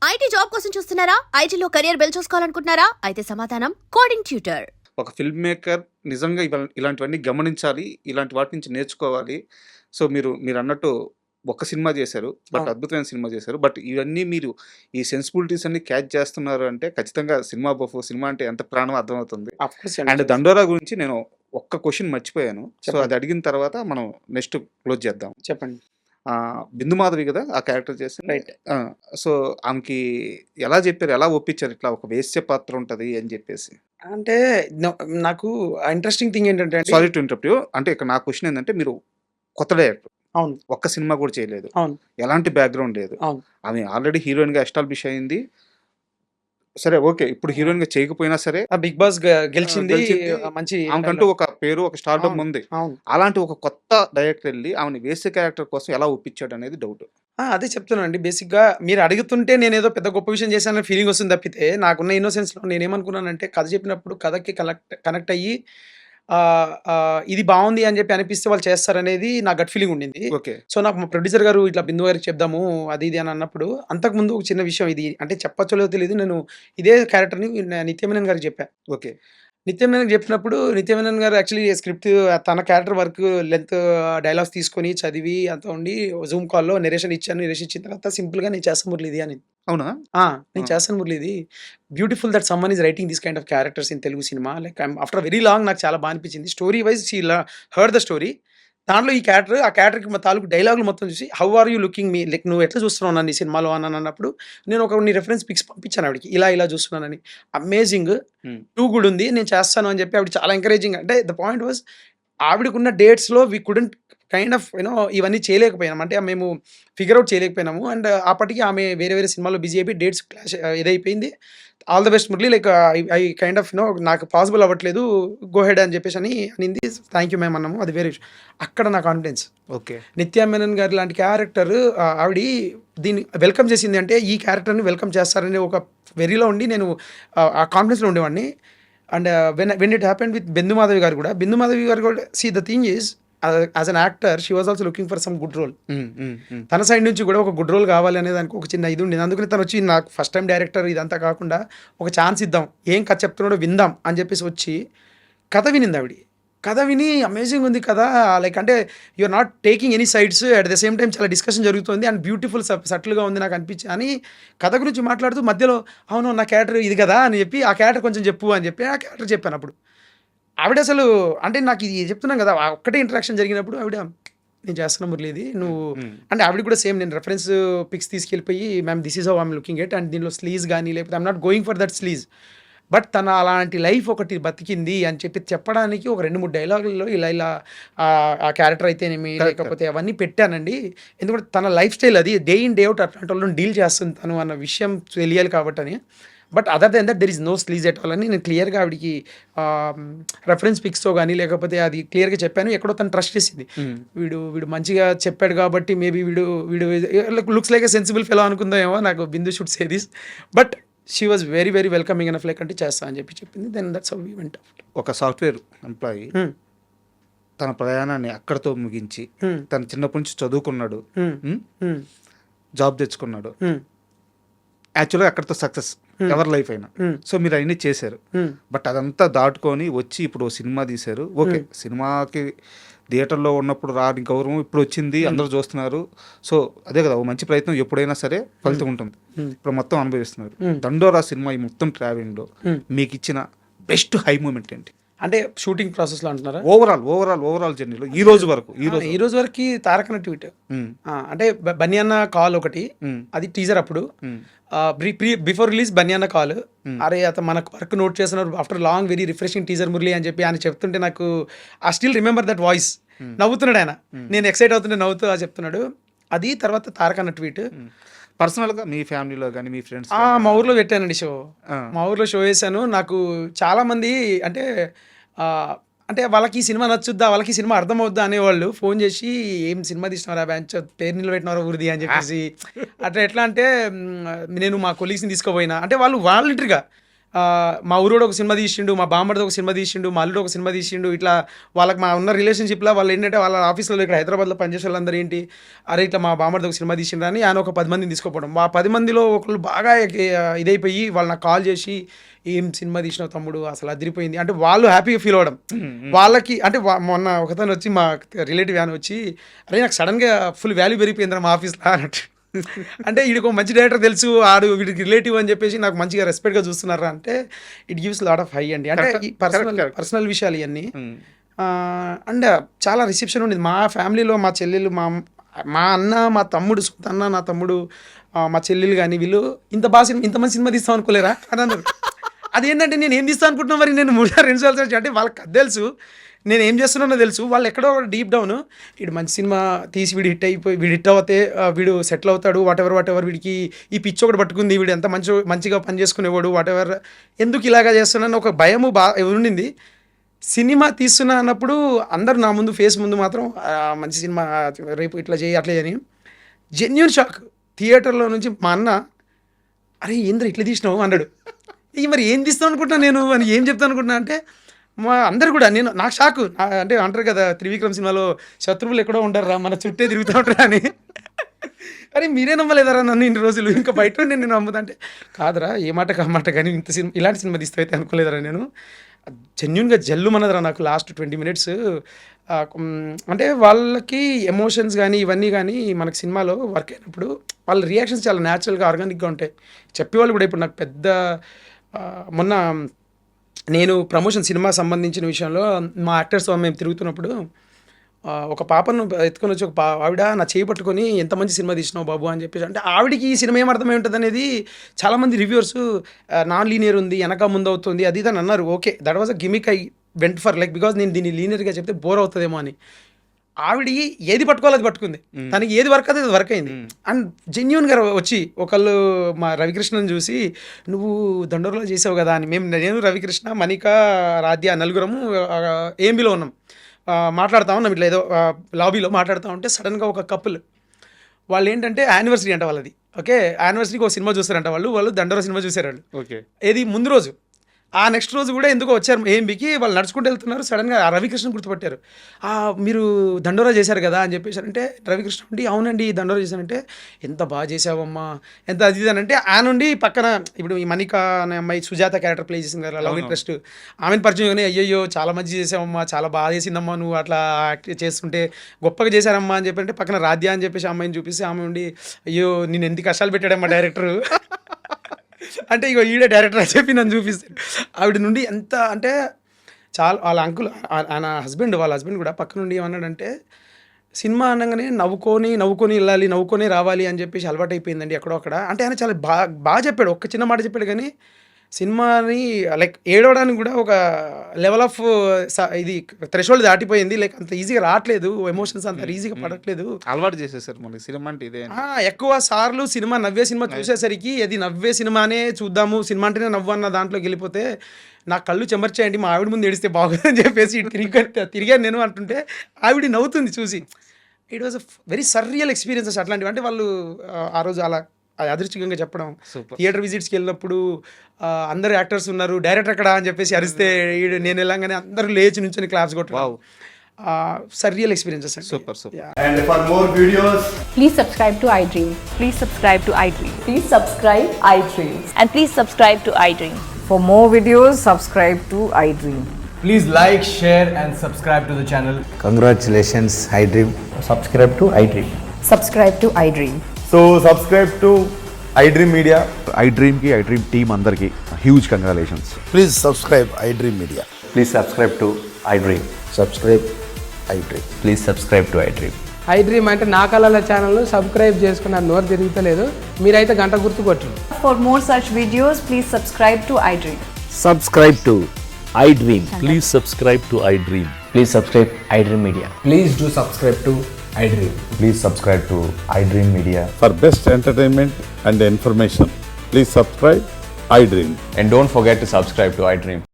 IT job కోసం చూస్తున్నారా? ఐటీలో కెరియర్ బిల్డ్ చూసుకోవాలనుకుంటున్నారా? అయితే సమాధానం కోడింగ్ ట్యూటర్. ఒక ఫిల్మ్ మేకర్ నిజంగా ఇలాంటివన్నీ గమనించాలి. ఇలాంటి వాటి నుంచి నేర్చుకోవాలి. సో, మీరన్నట్టు ఒక సినిమా చేశారు. బట్ అవును. అద్భుతమైన సినిమా చేశారు. బట్ ఇవన్నీ మీరు ఈ సెన్సిబిలిటీస్ అన్నీ క్యాచ్ చేస్తున్నారు అంటే ఖచ్చితంగా సినిమా బఫ్. సినిమా అంటే ఎంత ప్రాణమో అర్థమవుతుంది. ఆఫ్‌కోర్స్ అండ్ 'దండోరా' గురించి నేను ఒక్క క్వెషన్ మర్చిపోయాను. సో, చెప్పండి. అది అడిగిన తర్వాత మనం నెక్స్ట్ క్లోజ్ చేద్దాం. చెప్పండి. బిందు మాధవి కదా ఆ క్యారెక్టర్ చేసింది? రైట్. ఆ! సో, ఆమెకి ఎలా చెప్పారు? ఎలా ఒప్పించారు? ఇట్లా ఒక వేశ్య పాత్ర ఉంటది అని చెప్పేసి. అంటే నొ నాకు ఇంట్రెస్టింగ్ థింగ్ ఏంటంటే అండి సారీ టు ఇంటరప్ట్ యూ. అంటే ఇక్కడ నా క్వెషన్ ఏందంటే మీరు కొత్త డైరెక్టర్. అవును. ఒక్క సినిమా కూడా చేయలేదు. అవును. ఎలాంటి బ్యాక్‌గ్రౌండ్ లేదు. అవును. ఆమె ఆల్రెడీ హీరోయిన్‌గా ఎస్టాబ్లిష్ అయింది. సరే ఓకే. ఇప్పుడు హీరోయిన్‌గా చేయకపోయినా సరే ఆ 'బిగ్ బాస్' గెలిచింది. గెలిచింది. మంచి ఆమెకంటూ ఒక పేరు, ఒక స్టార్డమ్ అవును. ఉంది. అవును. అలాంటి ఒక కొత్త డైరెక్టర్ ఎళ్లి ఆమెని వేశ్య క్యారెక్టర్ కోసం ఎలా ఒప్పించాడనేది డౌట్. అదే చెప్తున్నానండి. బేసిక్‌గా మీరు అడుగుతుంటే నేనేదో పెద్ద గొప్ప విషయం చేశానని ఫీలింగ్ వస్తుంది తప్పితే, నాకున్న ఇన్నోసెన్స్‌లో నేనేమనుకున్నానంటే కథ చెప్పినప్పుడు కథకి కనెక్ట్ అయ్యి ఇది బావుంది అని చెప్పి అనిపిస్తే వాళ్ళు చేస్తారనేది నా గట్ ఫీలింగ్ ఉండింది. ఓకే. సో, నాకు మా ప్రొడ్యూసర్ గారు ఇట్లా బిందు గారికి చెప్దాము అది ఇది అని అన్నప్పుడు, అంతకుముందు ఒక చిన్న విషయం ఇది అంటే చెప్పచ్చో లేదో తెలీదు. నేను ఇదే క్యారెక్టర్‌ని నిత్యమేనన్ గారికి చెప్పా. ఓకే. నిత్యమేనన్‌కి చెప్పినప్పుడు నిత్యమేనన్ గారు యాక్చువల్లీ స్క్రిప్ట్ తన క్యారెక్టర్ వర్క్ లెంత్ డైలాగ్స్ తీసుకొని చదివి అంతా ఉండి జూమ్ కాల్‌లో నరేషన్ ఇచ్చాను. నరేషన్ ఇచ్చిన తర్వాత సింపుల్‌గా నేను చేస్తాను మురళి ఇది అని. అవునా? నేను ఆ! చేస్తాను మురళి ఇది. Beautiful that someone is writing this kind of characters in Telugu cinema. Like after very long నాకు చాలా బా అనిపించింది. Story wise she heard the story. దాంట్లో ఈ క్యారెక్టర్ ఆ క్యారెక్టర్‌కి తాలూకు డైలాగులు మొత్తం చూసి how are you looking me like నువ్వు ఎట్లా చూస్తున్నావు నన్ను ఈ సినిమాలో అని అన్నప్పుడు నేను కొన్ని రిఫరెన్స్ పిక్స్ పంపించాను ఆవిడకి. ఇలా చూస్తున్నానని. అమేజింగ్. హ్మ్. టూ గుడ్ ఉంది. నేను చేస్తాను అని చెప్పి ఆవిడ చాలా ఎంకరేజింగ్ అంటే ద పాయింట్ వాస్ ఆవిడకున్న డేట్స్‌లో వి కుడెంట్ కైండ్ ఆఫ్ ఇవన్నీ చేయలేకపోయినాం. అంటే మేము ఫిగర్ ఔట్ చేయలేకపోయినాము. అండ్ అప్పటికి ఆమె వేరే వేరే సినిమాలో బిజీ అయిపోయి డేట్స్ క్లాష్ ఇదైపోయింది. All the best Murali like I kind of నాకు పాసిబుల్ అవ్వట్లేదు. గో హెడ్ అని చెప్పేసి అనింది. థ్యాంక్ యూ మ్యామ్ అన్నాము. అది వేరే విషయం. అక్కడ నా కాన్ఫిడెన్స్. ఓకే. నిత్యా మేనన్ గారి లాంటి క్యారెక్టర్ ఆవిడ దీన్ని వెల్కమ్ చేసింది అంటే ఈ క్యారెక్టర్‌ని వెల్కమ్ చేస్తారనే ఒక వెరీలో ఉండి నేను ఆ కాన్ఫిడెన్స్‌లో ఉండేవాడిని. And when it happened with Bindu Madhavi గారు కూడా see the thing is as an actor she was also looking for some good role. Hmm. Hmm. హ్మ్. తన సైడ్ నుంచి కూడా ఒక గుడ్ రోల్ కావాలి అనే దానికి ఒక చిన్న ఇది ఉండేది. అందుకని తను వచ్చి నాకు ఫస్ట్ టైం డైరెక్టర్ ఇదంతా కాకుండా ఒక ఛాన్స్ ఇద్దాం, ఏం కథ చెప్తున్నాడో విందాం అని చెప్పేసి వచ్చి కథ వినింది ఆవిడ. కథ విని అమేజింగ్ ఉంది కదా, లైక్ అంటే you are not taking any sides at the same time చాలా డిస్కషన్ జరుగుతుంది అండ్ బ్యూటిఫుల్ సటిల్గా ఉంది నాకు అనిపించి అని కథ గురించి మాట్లాడుతూ మధ్యలో అవును నా క్యారెక్టర్ ఇది కదా అని చెప్పి ఆ క్యారెక్టర్ కొంచెం చెప్పు అని చెప్పి ఆ క్యారెక్టర్ చెప్పాను. అప్పుడు ఆవిడ అసలు అంటే నాకు ఇది చెప్తున్నాను కదా, ఆ ఒక్కటే ఇంటరాక్షన్ జరిగినప్పుడు ఆవిడ నేను చేస్తున్నా మురళి ఇది నువ్వు హ్మ్. అంటే ఆవిడ కూడా సేమ్ నేను రెఫరెన్స్ పిక్స్ తీసుకెళ్ళిపోయి ma'am this is how I'm looking at and దీనిలో స్లీజ్ కానీ లేకపోతే I'm not going for that sleaze but తన అలాంటి లైఫ్ ఒకటి బతికింది అని చెప్పి చెప్పడానికి ఒక 2-3 డైలాగులలో ఇలా ఆ క్యారెక్టర్ అయితేనేమి Correct. లేకపోతే అవన్నీ పెట్టానండి. ఎందుకంటే తన లైఫ్ స్టైల్ అది డే ఇన్ డే అవుట్ అట్లాంటి వాళ్ళని డీల్ చేస్తుంది తను అన్న విషయం తెలియాలి కాబట్టి అని. But other than that there is no sleaze at all అని నేను క్లియర్గా ఆవిడకి రెఫరెన్స్ పిక్స్తో కానీ లేకపోతే అది క్లియర్గా చెప్పాను. ఎక్కడో తను ట్రస్ట్ చేసింది. హ్మ్. వీడు మంచిగా చెప్పాడు కాబట్టి మేబీ వీడు looks like a sensible fellow అనుకుందామేమో నాకు Bindu should say this but she was very very welcoming enough like అంటే చేస్తా అని చెప్పి చెప్పింది. Then that's how we went. ఒక సాఫ్ట్‌వేర్ ఎంప్లాయీ తన ప్రయాణాన్ని అక్కడితో ముగించి తను చిన్నప్పటి నుంచి చదువుకున్నాడు. హ్మ్. జాబ్ తెచ్చుకున్నాడు. యాక్చువల్‌గా అక్కడితో సక్సెస్ ఎవరి లైఫ్ అయినా. సో, మీరు అయన్నీ చేశారు. బట్ అదంతా దాటుకొని వచ్చి ఇప్పుడు ఓ సినిమా తీశారు. ఓకే. సినిమాకి థియేటర్‌లో ఉన్నప్పుడు రాని గౌరవం ఇప్పుడు వచ్చింది. అందరూ చూస్తున్నారు. సో, అదే కదా ఓ మంచి ప్రయత్నం ఎప్పుడైనా సరే ఫలితం ఉంటుంది. ఇప్పుడు మొత్తం అనుభవిస్తున్నారు. 'దండోరా' సినిమా ఈ మొత్తం ట్రావెలింగ్‌లో మీకిచ్చిన బెస్ట్ హై మూమెంట్ ఏంటి? అంటే షూటింగ్ ప్రాసెస్లో అంటున్నారా? ఓవరాల్ జర్నీలో ఈ రోజు వరకు ఈ రోజు వరకు తారక ట్వీట్ హ్మ్. అంటే బన్నీ అన్న కాల్ ఒకటి, హ్మ్. అది టీజర్ అప్పుడు హ్మ్. బిఫోర్ రిలీజ్ బన్నీ అన్న కాల్, అరే అతను మనకు వర్క్ నోట్ చేస్తున్నారు after long very refreshing teaser Murali అని చెప్పి ఆయన చెప్తుంటే నాకు I still remember that voice. నవ్వుతున్నాడు ఆయన, నేను ఎక్సైట్ అవుతుంటే నవ్వుతూ చెప్తున్నాడు. అది తర్వాత తారక అన్న ట్వీట్. పర్సనల్‌గా మీ ఫ్యామిలీలో గాని మీ ఫ్రెండ్స్ మా ఊర్లో పెట్టానండి షో. ఆ. మా ఊర్లో షో వేసాను. నాకు చాలామంది అంటే అంటే వాళ్ళకి ఈ సినిమా నచ్చుద్దా, వాళ్ళకి ఈ సినిమా అర్థమవుద్దా అనేవాళ్ళు ఫోన్ చేసి ఏం సినిమా తీసినారా బ్యాంచ్ పేరు నిలబెట్టినారా ఊరిది అని చెప్పేసి అట్లా ఎట్లా అంటే నేను మా కొలీగ్స్ని తీసుకుపోయినా అంటే వాళ్ళు వాలంటరీగా మా ఊరోడు ఒక సినిమా తీసిండు, మా బామ్మడిది ఒక సినిమా తీసిండు, మా అల్లుడు ఒక సినిమా తీసిండు, ఇట్లా వాళ్ళకి మా ఉన్న రిలేషన్షిప్లో వాళ్ళు ఏంటంటే వాళ్ళ ఆఫీస్లో ఇక్కడ హైదరాబాద్లో పనిచేసే వాళ్ళందరూ ఏంటి, అరే ఇట్లా మా బామ్మడిది ఒక సినిమా తీసిండు అని ఆయన ఒక 10 మందిని తీసుకోపోవడం. ఆ 10 మందిలో ఒకళ్ళు బాగా ఇదైపోయి వాళ్ళు నాకు కాల్ చేసి ఏం సినిమా తీసినావు తమ్ముడు అసలు అదిరిపోయింది అంటే వాళ్ళు హ్యాపీగా ఫీల్ అవ్వడం. వాళ్ళకి అంటే మొన్న ఒకతను వచ్చి మా రిలేటివ్ అని వచ్చి అరే నాకు సడన్గా ఫుల్ వాల్యూ పెరిగిపోయింది మా ఆఫీస్లో అన్నట్టు. అంటే వీడికి మంచి డైరెక్టర్ తెలుసు, ఆడు వీడికి రిలేటివ్ అని చెప్పేసి నాకు మంచిగా రెస్పెక్ట్గా చూస్తున్నారా అంటే it gives lot of high అండి. అంటే ఈ పర్సనల్ విషయాలు ఇవన్నీ. అండ్ చాలా రిసెప్షన్ ఉండేది మా ఫ్యామిలీలో. మా చెల్లెలు, మా అన్న, మా తమ్ముడు, సొంత అన్న, నా తమ్ముడు, మా చెల్లెలు కానీ వీళ్ళు ఇంత మంచి సినిమా తీస్తాం అనుకోలేరా అని అన్నారు. అదేంటంటే నేను ఏం తీస్తాను అనుకుంటున్నా, మరి నేను 2 సంవత్సరాలు అంటే వాళ్ళకి అది తెలుసు నేను ఏం చేస్తున్నానో తెలుసు. వాళ్ళు ఎక్కడో డీప్ డౌన్ వీడు మంచి సినిమా తీసి వీడు హిట్ అవుతే వీడు సెటిల్ అవుతాడు, వాట్ ఎవర్ వీడికి ఈ పిచ్చి ఒకటి పట్టుకుంది, వీడు ఎంత మంచిగా పని చేసుకునేవాడు, వాట్ ఎవర్ ఎందుకు ఇలాగా చేస్తున్నాను ఒక భయము ఉండింది. సినిమా తీస్తున్నా అన్నప్పుడు అందరూ నా ముందు ఫేస్ ముందు మాత్రం మంచి సినిమా రేపు ఇట్లా చేయి అట్లే అని జెన్యూన్ షాక్. థియేటర్లో నుంచి మా అన్న అరే ఏంద్ర ఇట్లా తీసినావు అన్నాడు. మరి ఏం తీస్తాను అనుకుంటున్నా నేను అని ఏం చెప్తాను అనుకుంటున్నా అంటే మా అందరు కూడా నాకు షాకు. అంటే అంటారు కదా త్రివిక్రమ్ సినిమాలో శత్రువులు ఎక్కడో ఉంటారా మన చుట్టే తిరుగుతూ ఉంటారా అని. అరే మీరే నమ్మలేదారా నన్ను ఇన్ని రోజులు, ఇంకా బయట నేను నమ్ముతా అంటే కాదురా ఏ మాట కామాట కానీ ఇలాంటి సినిమా తీస్తే అయితే అనుకోలేదురా నేను. జెన్యూన్గా జల్లు మనదరా నాకు లాస్ట్ 20 minutes. అంటే వాళ్ళకి ఎమోషన్స్ కానీ ఇవన్నీ కానీ మనకి సినిమాలో వర్క్ అయినప్పుడు వాళ్ళ రియాక్షన్స్ చాలా న్యాచురల్గా ఆర్గానిక్గా ఉంటాయి. చెప్పేవాళ్ళు కూడా ఇప్పుడు నాకు పెద్ద మొన్న నేను ప్రమోషన్ సినిమా సంబంధించిన విషయంలో మా యాక్టర్స్తో మేము తిరుగుతున్నప్పుడు ఒక పాపను ఎత్తుకొని వచ్చి ఆవిడ నా చేయి పట్టుకొని ఎంత మంచి సినిమా తీసినావు బాబు అని చెప్పేసి అంటే ఆవిడికి ఈ సినిమా ఏం అర్థమై ఉంటుంది అనేది చాలామంది రివ్యూవర్స్ నాన్ లీనియర్ ఉంది, వెనక ముందు అవుతుంది అది ఇది అని అన్నారు. Okay, that was a gimmick. I went for like because నేను దీన్ని లీనియర్గా చెప్తే బోర్ అవుతుందేమో అని. ఆవిడ ఏది పట్టుకోవాలి అది పట్టుకుంది, తనకి ఏది వర్క్ అది వర్క్ అయింది. అండ్ జెన్యూన్గా వచ్చి ఒకళ్ళు మా రవికృష్ణని చూసి నువ్వు దండోరలో చేసావు కదా అని నేను రవికృష్ణ, మణిక, రాధ్య నలుగురము ఏఎంబీలో ఉన్నాం, మాట్లాడుతూ ఉన్నాం ఇట్లా ఏదో లాబీలో మాట్లాడుతూ ఉంటే సడన్గా ఒక కపుల్ వాళ్ళు ఏంటంటే యానివర్సరీ అంట వాళ్ళది. ఓకే, యానివర్సరీకి ఒక సినిమా చూస్తారంట వాళ్ళు దండోరా సినిమా చూసారు వాళ్ళు. ఓకే, ఏది ముందు రోజు. ఆ నెక్స్ట్ రోజు కూడా ఎందుకో వచ్చారు ఏఎంబీకి, వాళ్ళు నడుచుకుంటూ వెళ్తున్నారు, సడన్గా రవికృష్ణ గుర్తుపట్టారు. మీరు దండోరా చేశారు కదా అని చెప్పేసారంటే రవికృష్ణ ఉండి అవునండి దండోరా చేశానంటే ఎంత బాగా చేసావమ్మా ఎంత అది ఇది అని అంటే ఆ నుండి పక్కన ఇప్పుడు ఈ మణిక అనే అమ్మాయి సుజాత క్యారెక్టర్ ప్లే చేసింది కదా లవ్ ఇంట్రెస్ట్, ఆమెను పరిచయం కానీ అయ్యో చాలా మంచి చేసావమ్మా చాలా బాగా చేసిందమ్మా నువ్వు అట్లా యాక్ట్ చేస్తుంటే గొప్పగా చేశారమ్మా అని చెప్పంటే పక్కన రాధ్య అని చెప్పేసి అమ్మాయిని చూపిస్తే ఆమె ఉండి అయ్యో నేను ఎంత కష్టాలు పెట్టాడమ్మా డైరెక్టరు అంటే ఇగో ఈడే డైరెక్టర్ అని చెప్పి నన్ను చూపిస్తాడు. ఆవిడ నుండి ఎంత అంటే చాలా వాళ్ళ అంకుల్ వాళ్ళ హస్బెండ్ కూడా పక్క నుండి ఏమన్నాడంటే సినిమా అనగానే నవ్వుకొని వెళ్ళాలి, నవ్వుకొని రావాలి అని చెప్పేసి అలవాటు అయిపోయిందండి ఎక్కడో అక్కడ. అంటే ఆయన చాలా బాగా చెప్పాడు, ఒక్క చిన్న మాట చెప్పాడు కానీ సినిమాని లైక్ ఏడవడానికి కూడా ఒక లెవెల్ ఆఫ్ ఇది థ్రెషోల్డ్ దాటిపోయింది. లైక్ అంత ఈజీగా రావట్లేదు, ఎమోషన్స్ అంత ఈజీగా పడట్లేదు, అలవాటు చేసేసారు మనకి సినిమా అంటే ఇదే. ఎక్కువ సార్లు నవ్వే సినిమా చూసేసరికి అది నవ్వే సినిమానే చూద్దాము, సినిమా అంటేనే నవ్వు అన్న దాంట్లోకి వెళ్ళిపోతే నా కళ్ళు చెమర్చేయండి మా ఆవిడ ముందు ఏడిస్తే బాగుందని చెప్పేసి తిరిగాను నేను అంటుంటే ఆవిడ నవ్వుతుంది చూసి. It was a very surreal experiences అట్లాంటివి. అంటే వాళ్ళు ఆ రోజు అలా అదృష్టంగా చెప్పడం. థియేటర్ విజిట్స్కి వెళ్ళినప్పుడు అందరు యాక్టర్స్ ఉన్నారు, డైరెక్టర్ ఎక్కడ అని చెప్పేసి అరిస్తే నేను వెళ్ళంగానే అందరూ లేచి నుంచొని క్లాప్స్ కొట్టడం. Surreal experiences. Super. And for more videos, please subscribe to iDream. Please subscribe to iDream. Please subscribe iDream. And please subscribe to iDream. For more videos, subscribe to iDream. please like, share and subscribe to the channel. Congratulations, iDream. Subscribe to iDream. Subscribe to iDream. So subscribe to iDream Media. iDream team అందరికి huge congratulations. Please subscribe iDream Media. Please subscribe to iDream. Subscribe iDream. Please subscribe to iDream. iDream అంటే నా కళల ఛానల్ను subscribe చేసుకున్న నోరు తిరుగుతలేదు, మీరైతే గంట గుర్తు కొట్టండి. For more such videos, please subscribe to iDream. Subscribe to iDream. Please subscribe to iDream. Please subscribe iDream Media. Please do subscribe to iDream. Please subscribe to iDream Media. For best entertainment and information, please subscribe iDream. And don't forget to subscribe to iDream.